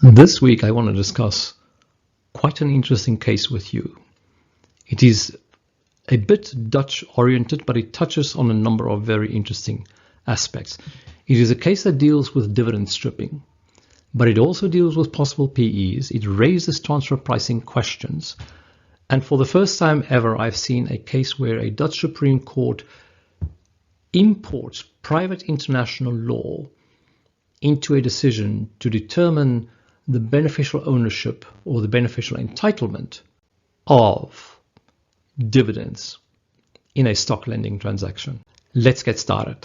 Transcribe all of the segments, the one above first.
This week I want to discuss quite an interesting case with you. It is a bit Dutch oriented, but it touches on a number of very interesting aspects. It is a case that deals with dividend stripping, but it also deals with possible PEs. It raises transfer pricing questions. And for the first time ever, I've seen a case where a Dutch Supreme Court imports private international law into a decision to determine the beneficial ownership or the beneficial entitlement of dividends in a stock lending transaction. Let's get started.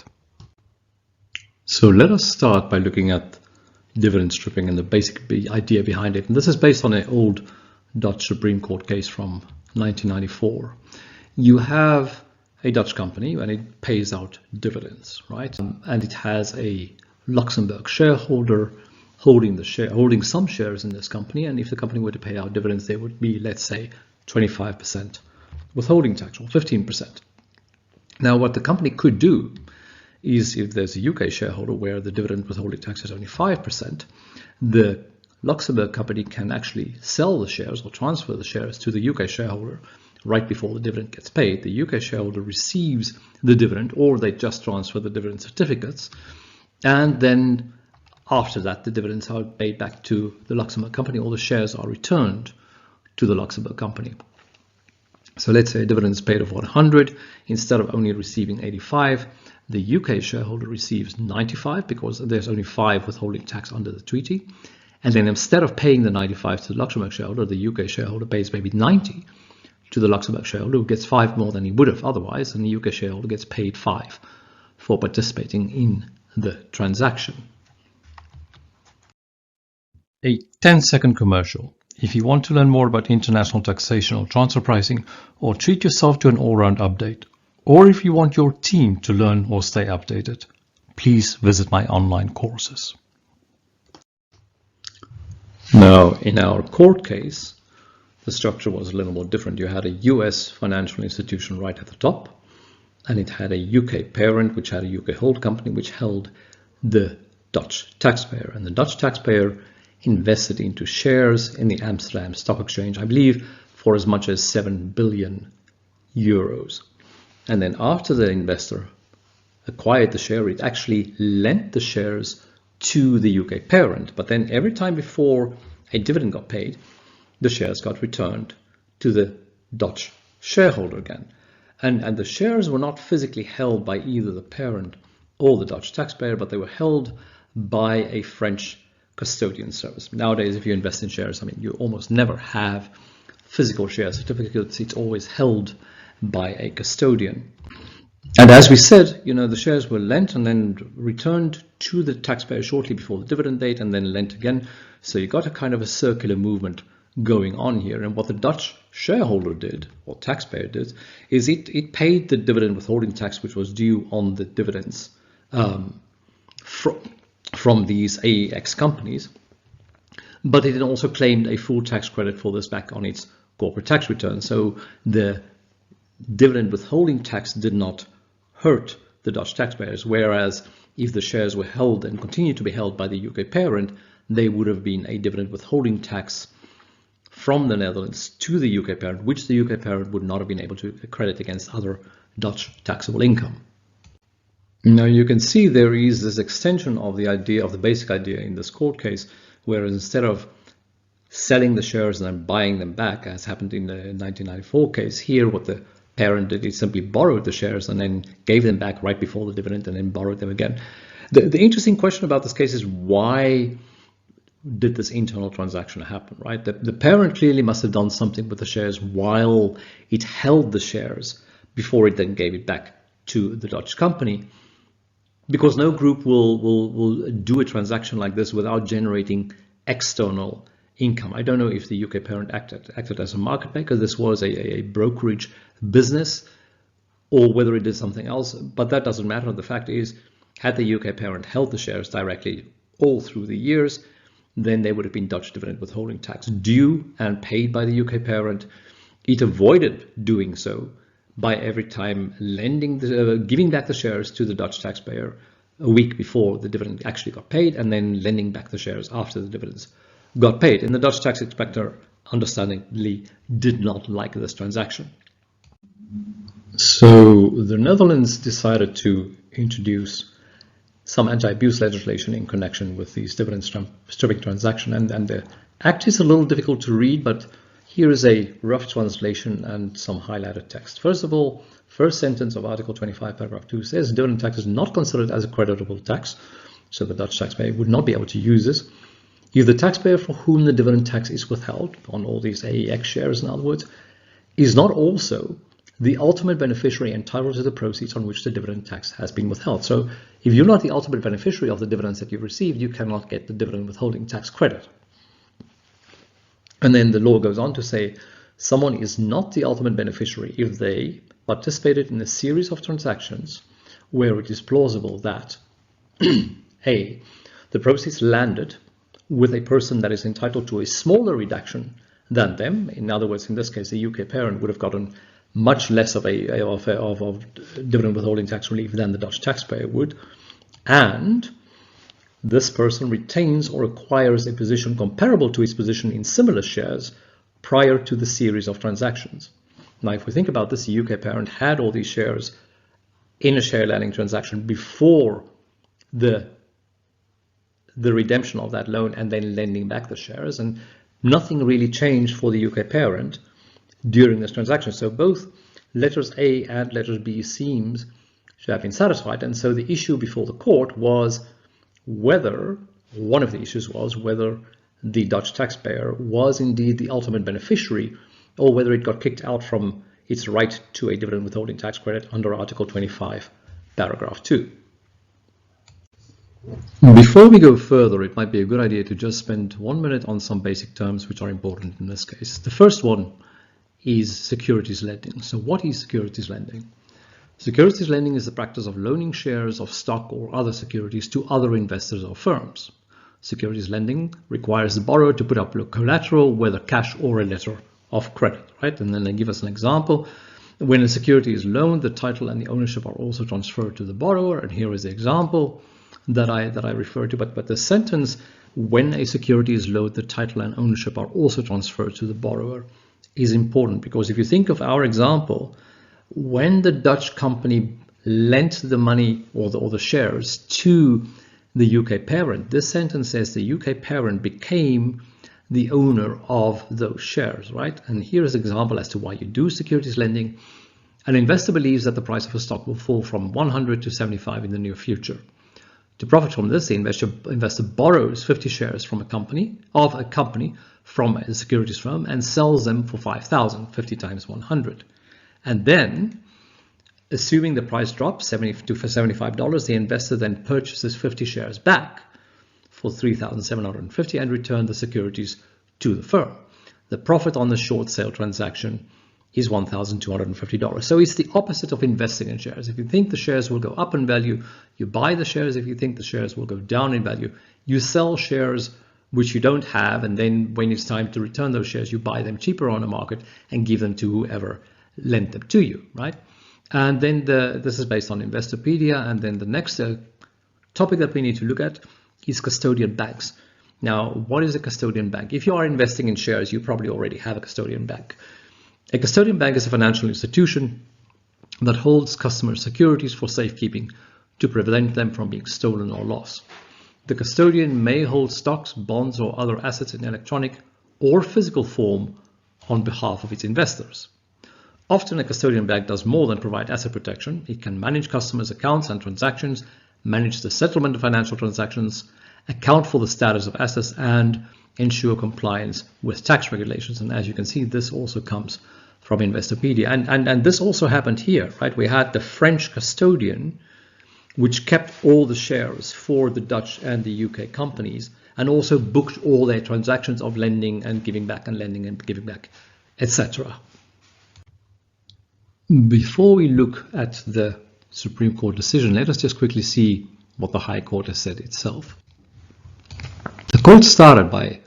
So let us start by looking at dividend stripping and the basic idea behind it. And this is based on an old Dutch Supreme Court case from 1994. You have a Dutch company and it pays out dividends, right? And it has a Luxembourg shareholder holding some shares in this company, and if the company were to pay out dividends, there would be, let's say, 25% withholding tax or 15%. Now, what the company could do is, if there's a UK shareholder where the dividend withholding tax is only 5%, the Luxembourg company can actually sell the shares or transfer the shares to the UK shareholder right before the dividend gets paid. The UK shareholder receives the dividend, or they just transfer the dividend certificates, and then after that, the dividends are paid back to the Luxembourg company, or the shares are returned to the Luxembourg company. So let's say a dividend is paid of 100. Instead of only receiving 85, the UK shareholder receives 95 because there's only 5 withholding tax under the treaty. And then instead of paying the 95 to the Luxembourg shareholder, the UK shareholder pays maybe 90 to the Luxembourg shareholder, who gets 5 more than he would have otherwise, and the UK shareholder gets paid 5 for participating in the transaction. A 10-second commercial. If you want to learn more about international taxation or transfer pricing, or treat yourself to an all-round update, or if you want your team to learn or stay updated, please visit my online courses. Now, in our court case, the structure was a little more different. You had a US financial institution right at the top, and it had a UK parent, which had a UK hold company, which held the Dutch taxpayer. And the Dutch taxpayer invested into shares in the Amsterdam Stock Exchange, I believe, for as much as 7 billion euros. And then after the investor acquired the share, it actually lent the shares to the UK parent. But then every time before a dividend got paid, the shares got returned to the Dutch shareholder again. And the shares were not physically held by either the parent or the Dutch taxpayer, but they were held by a French custodian service. Nowadays, if you invest in shares, I mean, you almost never have physical share certificates. It's always held by a custodian. And as we said, you know, the shares were lent and then returned to the taxpayer shortly before the dividend date, and then lent again. So you got a kind of a circular movement going on here. And what the Dutch shareholder did, or taxpayer did, is it paid the dividend withholding tax, which was due on the dividends from these AEX companies, but it also claimed a full tax credit for this back on its corporate tax return. So the dividend withholding tax did not hurt the Dutch taxpayers, whereas if the shares were held and continue to be held by the UK parent, they would have been a dividend withholding tax from the Netherlands to the UK parent, which the UK parent would not have been able to credit against other Dutch taxable income. Now you can see there is this extension of the idea, of the basic idea in this court case, whereas instead of selling the shares and then buying them back, as happened in the 1994 case, here what the parent did is simply borrowed the shares and then gave them back right before the dividend and then borrowed them again. The interesting question about this case is, why did this internal transaction happen, right? The parent clearly must have done something with the shares while it held the shares before it then gave it back to the Dutch company, because no group will do a transaction like this without generating external income. I don't know if the UK parent acted as a market maker, this was a brokerage business, or whether it did something else, but that doesn't matter. The fact is, had the UK parent held the shares directly all through the years, then there would have been Dutch dividend withholding tax due and paid by the UK parent. It avoided doing so by every time giving back the shares to the Dutch taxpayer a week before the dividend actually got paid, and then lending back the shares after the dividends got paid. And the Dutch tax inspector, understandably, did not like this transaction. So the Netherlands decided to introduce some anti-abuse legislation in connection with these dividend stripping transaction. And the act is a little difficult to read, but here is a rough translation and some highlighted text. First of all, first sentence of Article 25, paragraph 2 says dividend tax is not considered as a creditable tax, so the Dutch taxpayer would not be able to use this. If the taxpayer for whom the dividend tax is withheld, on all these AEX shares in other words, is not also the ultimate beneficiary entitled to the proceeds on which the dividend tax has been withheld. So if you're not the ultimate beneficiary of the dividends that you've received, you cannot get the dividend withholding tax credit. And then the law goes on to say someone is not the ultimate beneficiary if they participated in a series of transactions where it is plausible that A, the proceeds landed with a person that is entitled to a smaller reduction than them. In other words, in this case, the UK parent would have gotten much less of dividend withholding tax relief than the Dutch taxpayer would, and this person retains or acquires a position comparable to his position in similar shares prior to the series of transactions. Now, if we think about this, the UK parent had all these shares in a share lending transaction before the redemption of that loan and then lending back the shares, and nothing really changed for the UK parent during this transaction. So both letters A and letters B seems to have been satisfied, and so the issue before the court was whether, one of the issues was whether the Dutch taxpayer was indeed the ultimate beneficiary, or whether it got kicked out from its right to a dividend withholding tax credit under Article 25, paragraph 2. Before we go further, it might be a good idea to just spend 1 minute on some basic terms which are important in this case. The first one is securities lending. So what is securities lending? Securities lending is the practice of loaning shares of stock or other securities to other investors or firms. Securities lending requires the borrower to put up collateral, whether cash or a letter of credit, right? And then they give us an example. When a security is loaned, the title and the ownership are also transferred to the borrower. And here is the example that I referred to. But the sentence, when a security is loaned, the title and ownership are also transferred to the borrower, is important, because if you think of our example, when the Dutch company lent the money or the shares to the UK parent, this sentence says the UK parent became the owner of those shares, right? And here is an example as to why you do securities lending. An investor believes that the price of a stock will fall from 100 to 75 in the near future. To profit from this, the investor borrows 50 shares from a company from a securities firm and sells them for 5,000, 50 times 100. And then, assuming the price drops $70 to $75, the investor then purchases 50 shares back for 3,750 and return the securities to the firm. The profit on the short sale transaction is $1,250. So it's the opposite of investing in shares. If you think the shares will go up in value, you buy the shares. If you think the shares will go down in value, you sell shares which you don't have, and then when it's time to return those shares, you buy them cheaper on the market and give them to whoever lent them to you, right? And then this is based on Investopedia. And then the next topic that we need to look at is custodian banks. Now, what is a custodian bank? If you are investing in shares, you probably already have a custodian bank. A custodian bank is a financial institution that holds customer securities for safekeeping to prevent them from being stolen or lost. The custodian may hold stocks, bonds, or other assets in electronic or physical form on behalf of its investors. Often a custodian bank does more than provide asset protection. It can manage customers' accounts and transactions, manage the settlement of financial transactions, account for the status of assets, and ensure compliance with tax regulations. And as you can see, this also comes from Investopedia. And this also happened here, right? We had the French custodian, which kept all the shares for the Dutch and the UK companies, and also booked all their transactions of lending and giving back and lending and giving back, etc. Before we look at the Supreme Court decision, let us just quickly see what the High Court has said itself. The court started by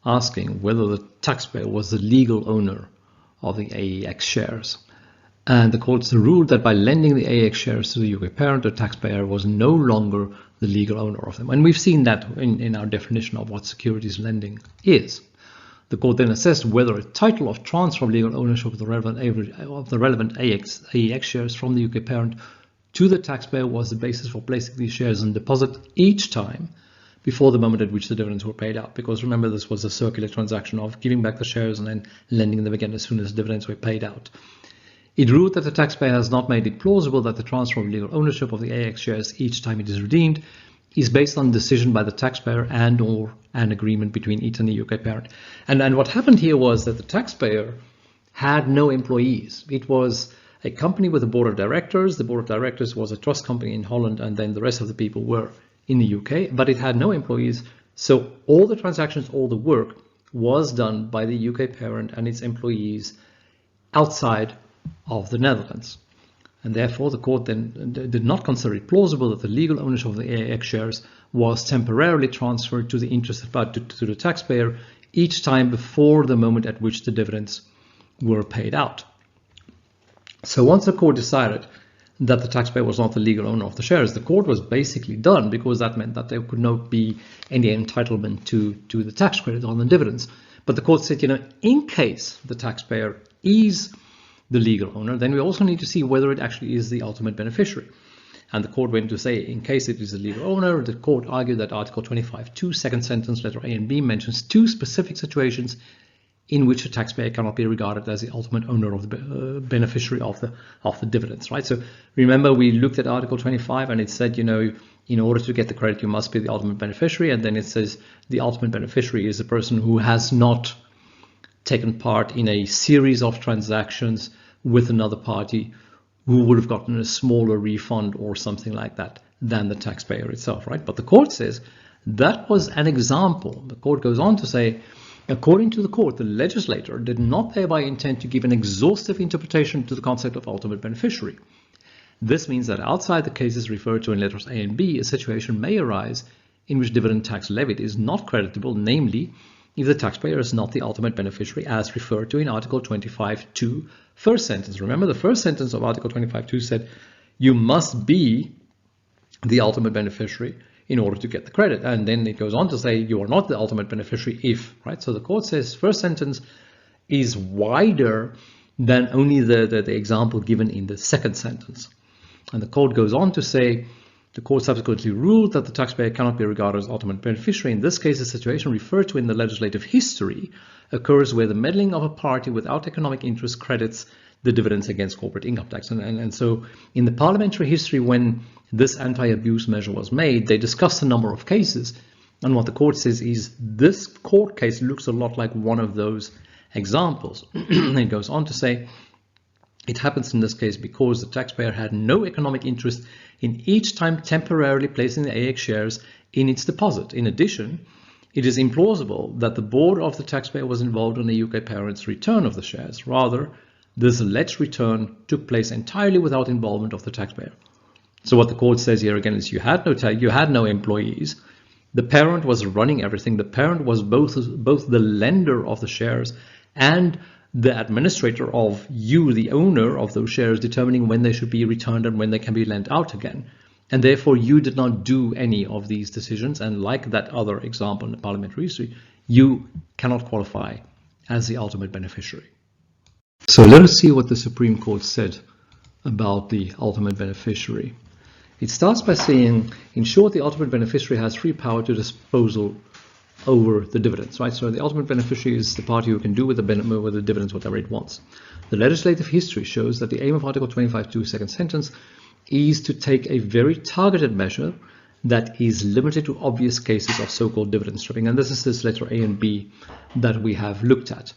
asking whether the taxpayer was the legal owner of the AEX shares. And the courts ruled that by lending the AX shares to the UK parent, the taxpayer was no longer the legal owner of them. And we've seen that in our definition of what securities lending is. The court then assessed whether a title of transfer of legal ownership of the relevant AEX shares from the UK parent to the taxpayer was the basis for placing these shares in deposit each time before the moment at which the dividends were paid out. Because remember, this was a circular transaction of giving back the shares and then lending them again as soon as dividends were paid out. It ruled that the taxpayer has not made it plausible that the transfer of legal ownership of the AX shares each time it is redeemed is based on decision by the taxpayer and or an agreement between it and the UK parent. And what happened here was that the taxpayer had no employees. It was a company with a board of directors. The board of directors was a trust company in Holland, and then the rest of the people were in the UK, but it had no employees. So all the transactions, all the work was done by the UK parent and its employees outside of the Netherlands. And therefore, the court then did not consider it plausible that the legal ownership of the AX shares was temporarily transferred to the interested party, to the taxpayer, each time before the moment at which the dividends were paid out. So once the court decided that the taxpayer was not the legal owner of the shares, the court was basically done, because that meant that there could not be any entitlement to the tax credit on the dividends. But the court said, in case the taxpayer is the legal owner, then we also need to see whether it actually is the ultimate beneficiary. And the court went to say, in case it is the legal owner, the court argued that Article 25(2), second sentence, letter A and B, mentions two specific situations in which a taxpayer cannot be regarded as the ultimate owner of the beneficiary of the dividends, right? So remember, we looked at Article 25 and it said, in order to get the credit, you must be the ultimate beneficiary. And then it says the ultimate beneficiary is a person who has not taken part in a series of transactions with another party who would have gotten a smaller refund or something like that than the taxpayer itself, right? But the court says that was an example. The court goes on to say, according to the court, the legislator did not thereby intend to give an exhaustive interpretation to the concept of ultimate beneficiary. This means that outside the cases referred to in letters A and B, a situation may arise in which dividend tax levied is not creditable, namely, if the taxpayer is not the ultimate beneficiary as referred to in Article 25(2), first sentence. Remember, the first sentence of Article 25(2) said you must be the ultimate beneficiary in order to get the credit. And then it goes on to say you are not the ultimate beneficiary if, right? So the court says first sentence is wider than only the example given in the second sentence. And the court goes on to say, the court subsequently ruled that the taxpayer cannot be regarded as ultimate beneficiary. In this case, the situation referred to in the legislative history occurs where the meddling of a party without economic interest credits the dividends against corporate income tax. And so in the parliamentary history, when this anti-abuse measure was made, they discussed a number of cases. And what the court says is this court case looks a lot like one of those examples. It goes on to say, it happens in this case because the taxpayer had no economic interest in each time temporarily placing the AX shares in its deposit. In addition, it is implausible that the board of the taxpayer was involved in the UK parent's return of the shares. Rather, this alleged return took place entirely without involvement of the taxpayer. So what the court says here again is you had no employees. The parent was running everything. The parent was both the lender of the shares and the administrator of you, the owner of those shares, determining when they should be returned and when they can be lent out again. And therefore, you did not do any of these decisions. And like that other example in the parliamentary history, you cannot qualify as the ultimate beneficiary. So let us see what the Supreme Court said about the ultimate beneficiary. It starts by saying, in short, the ultimate beneficiary has free power to disposal over the dividends, right? So the ultimate beneficiary is the party who can do with the dividends whatever it wants. The legislative history shows that the aim of Article 25(2), second sentence, is to take a very targeted measure that is limited to obvious cases of so-called dividend stripping. And this is this letter A and B that we have looked at.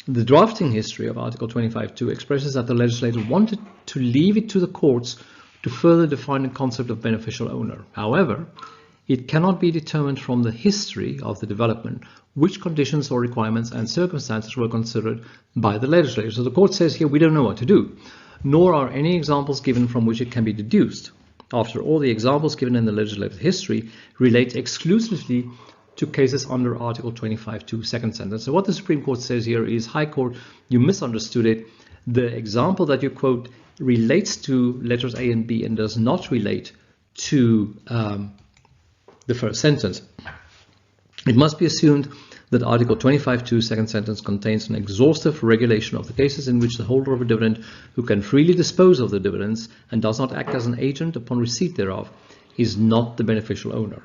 The drafting history of Article 25(2) expresses that the legislator wanted to leave it to the courts to further define the concept of beneficial owner. However, it cannot be determined from the history of the development which conditions or requirements and circumstances were considered by the legislator. So the court says here we don't know what to do, nor are any examples given from which it can be deduced. After all, the examples given in the legislative history relate exclusively to cases under Article 25(2), second sentence. So what the Supreme Court says here is, High Court, you misunderstood it. the example that you quote relates to letters A and B and does not relate to the first sentence. It must be assumed that Article 25(2) second sentence contains an exhaustive regulation of the cases in which the holder of a dividend who can freely dispose of the dividends and does not act as an agent upon receipt thereof is not the beneficial owner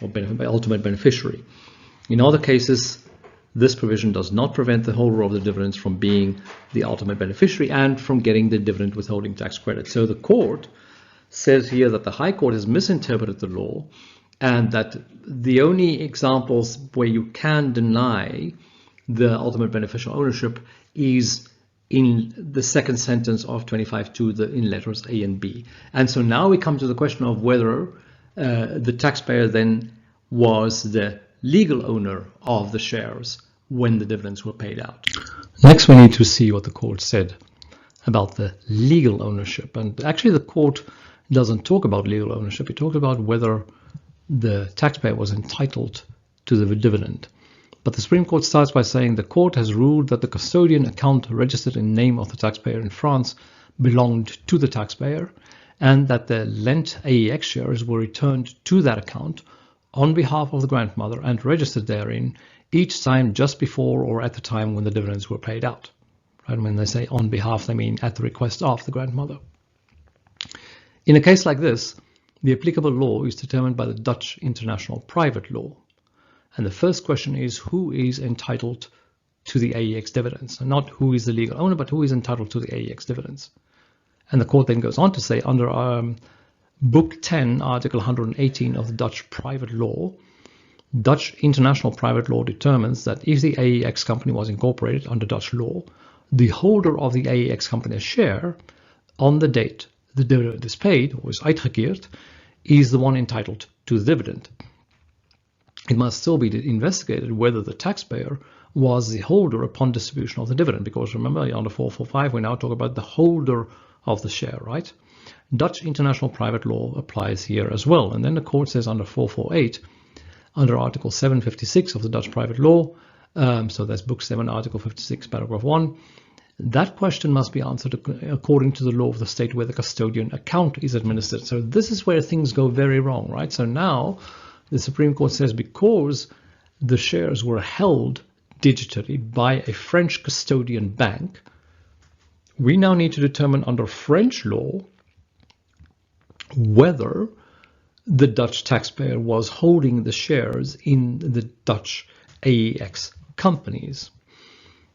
or ultimate beneficiary. In other cases, this provision does not prevent the holder of the dividends from being the ultimate beneficiary and from getting the dividend withholding tax credit. So the court says here that the High Court has misinterpreted the law, and that the only examples where you can deny the ultimate beneficial ownership is in the second sentence of 25(2) in letters A and B. And so now we come to the question of whether the taxpayer then was the legal owner of the shares when the dividends were paid out. Next, we need to see what the court said about the legal ownership. And actually, the court doesn't talk about legal ownership. It talks about whether the taxpayer was entitled to the dividend. But the Supreme Court starts by saying the court has ruled that the custodian account registered in name of the taxpayer in France belonged to the taxpayer, and that the lent AEX shares were returned to that account on behalf of the grandmother and registered therein each time just before or at the time when the dividends were paid out. Right? When they say on behalf, they mean at the request of the grandmother. In a case like this, the applicable law is determined by the Dutch international private law. And the first question is who is entitled to the AEX dividends? And not who is the legal owner, but who is entitled to the AEX dividends. And the court then goes on to say under Book 10, Article 118 of the Dutch private law, Dutch international private law determines that if the AEX company was incorporated under Dutch law, the holder of the AEX company's share on the date the dividend is paid or is uitgekeerd is the one entitled to the dividend. It must still be investigated whether the taxpayer was the holder upon distribution of the dividend, because remember under 445 we now talk about the holder of the share, right? Dutch international private law applies here as well. And then the court says under 448, under Article 756 of the Dutch private law, so that's Book 7, Article 56, Paragraph 1, that question must be answered according to the law of the state where the custodian account is administered. So this is where things go very wrong, right? So now the Supreme Court says because the shares were held digitally by a French custodian bank, we now need to determine under French law whether the Dutch taxpayer was holding the shares in the Dutch AEX companies.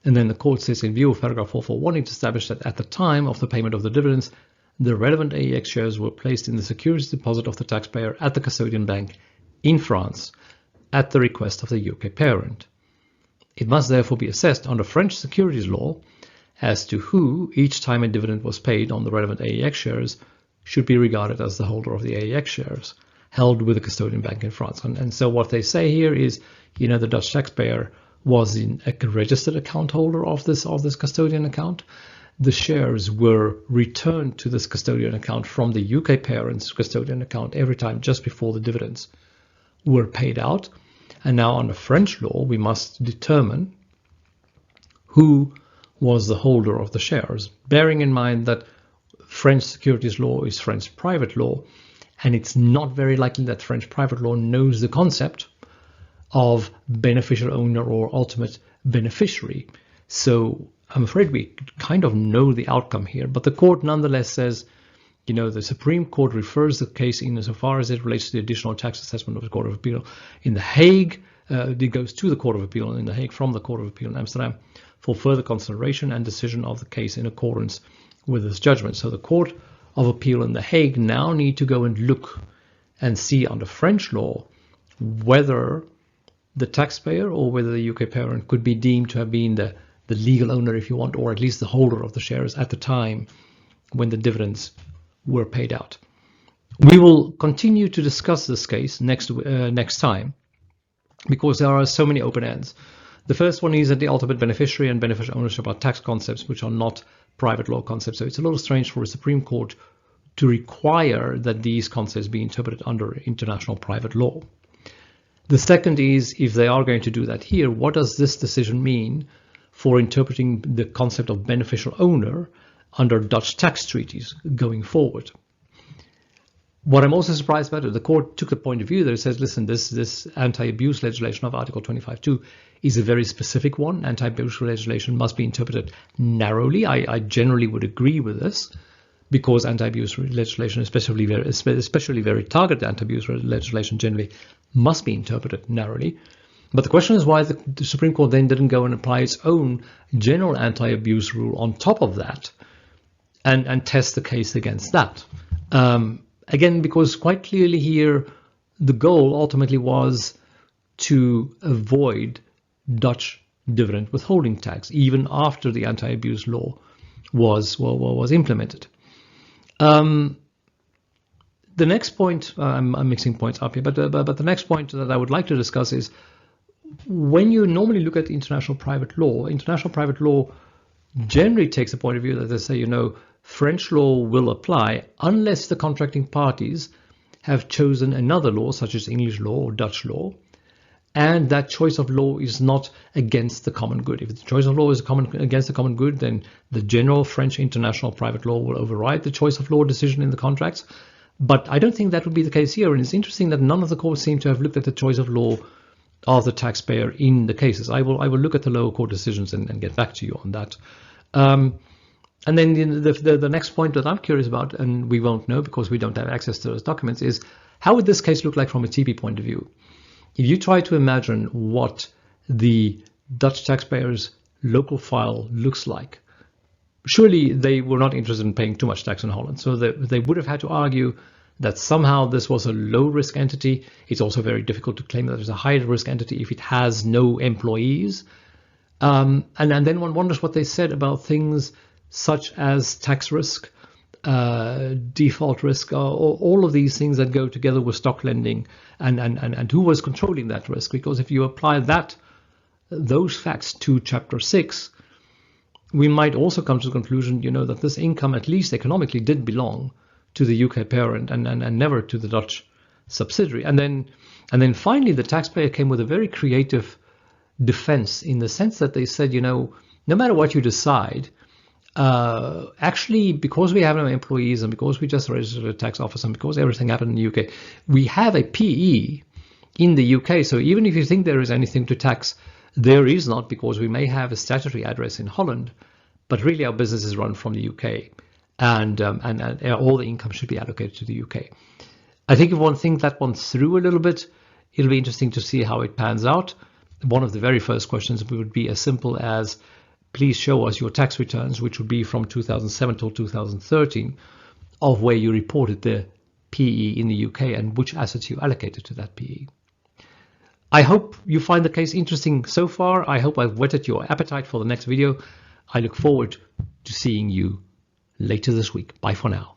And then the court says in view of paragraph 441, it established that at the time of the payment of the dividends, the relevant AEX shares were placed in the securities deposit of the taxpayer at the custodian bank in France at the request of the UK parent. It must therefore be assessed under French securities law as to who, each time a dividend was paid on the relevant AEX shares, should be regarded as the holder of the AEX shares held with the custodian bank in France. And so what they say here is, you know, the Dutch taxpayer was in a registered account holder of this custodian account. The shares were returned to this custodian account from the UK parent's custodian account every time just before the dividends were paid out. And now under French law, we must determine who was the holder of the shares, bearing in mind that French securities law is French private law, and it's not very likely that French private law knows the concept of beneficial owner or ultimate beneficiary. So I'm afraid we kind of know the outcome here, but the court nonetheless says, you know, the Supreme Court refers the case in as far as it relates to the additional tax assessment of the Court of Appeal in The Hague. It goes to the Court of Appeal in The Hague from the Court of Appeal in Amsterdam for further consideration and decision of the case in accordance with this judgment. So the Court of Appeal in The Hague now need to go and look and see under French law whether the taxpayer or whether the UK parent could be deemed to have been the legal owner, if you want, or at least the holder of the shares at the time when the dividends were paid out. We will continue to discuss this case next time because there are so many open ends. The first one is that the ultimate beneficiary and beneficial ownership are tax concepts which are not private law concepts. So it's a little strange for a Supreme Court to require that these concepts be interpreted under international private law. The second is, if they are going to do that here, what does this decision mean for interpreting the concept of beneficial owner under Dutch tax treaties going forward. What I'm also surprised about is the court took the point of view that it says, listen, this anti-abuse legislation of Article 25.2 is a very specific one. Anti-abuse legislation must be interpreted narrowly. I generally would agree with this, because anti-abuse legislation, especially very targeted anti-abuse legislation, generally must be interpreted narrowly. But the question is why the Supreme Court then didn't go and apply its own general anti-abuse rule on top of that and test the case against that. Again, because quite clearly here, the goal ultimately was to avoid Dutch dividend withholding tax, even after the anti-abuse law was implemented. The next point, I'm mixing points up here, but the next point that I would like to discuss is when you normally look at international private law generally takes a point of view that they say, French law will apply unless the contracting parties have chosen another law, such as English law or Dutch law, and that choice of law is not against the common good. If the choice of law is against the common good, then the general French international private law will override the choice of law decision in the contracts. But I don't think that would be the case here, and it's interesting that none of the courts seem to have looked at the choice of law of the taxpayer in the cases. I will look at the lower court decisions and get back to you on that. And then the next point that I'm curious about, and we won't know because we don't have access to those documents, is how would this case look like from a TP point of view? If you try to imagine what the Dutch taxpayer's local file looks like, surely they were not interested in paying too much tax in Holland. So they would have had to argue that somehow this was a low-risk entity. It's also very difficult to claim that it's a high-risk entity if it has no employees. And then one wonders what they said about things such as tax risk, default risk, all of these things that go together with stock lending, and who was controlling that risk. Because if you apply those facts to Chapter 6, we might also come to the conclusion, that this income, at least economically, did belong to the UK parent and never to the Dutch subsidiary. And then finally, the taxpayer came with a very creative defense in the sense that they said, no matter what you decide, actually, because we have no employees and because we just registered a tax office and because everything happened in the UK, we have a PE in the UK. So even if you think there is anything to tax, there is not, because we may have a statutory address in Holland, but really our business is run from the UK, and all the income should be allocated to the UK. I think if one thinks that one through a little bit, it'll be interesting to see how it pans out. One of the very first questions would be as simple as, please show us your tax returns, which would be from 2007 till 2013, of where you reported the PE in the UK and which assets you allocated to that PE. I hope you find the case interesting so far. I hope I've whetted your appetite for the next video. I look forward to seeing you later this week. Bye for now.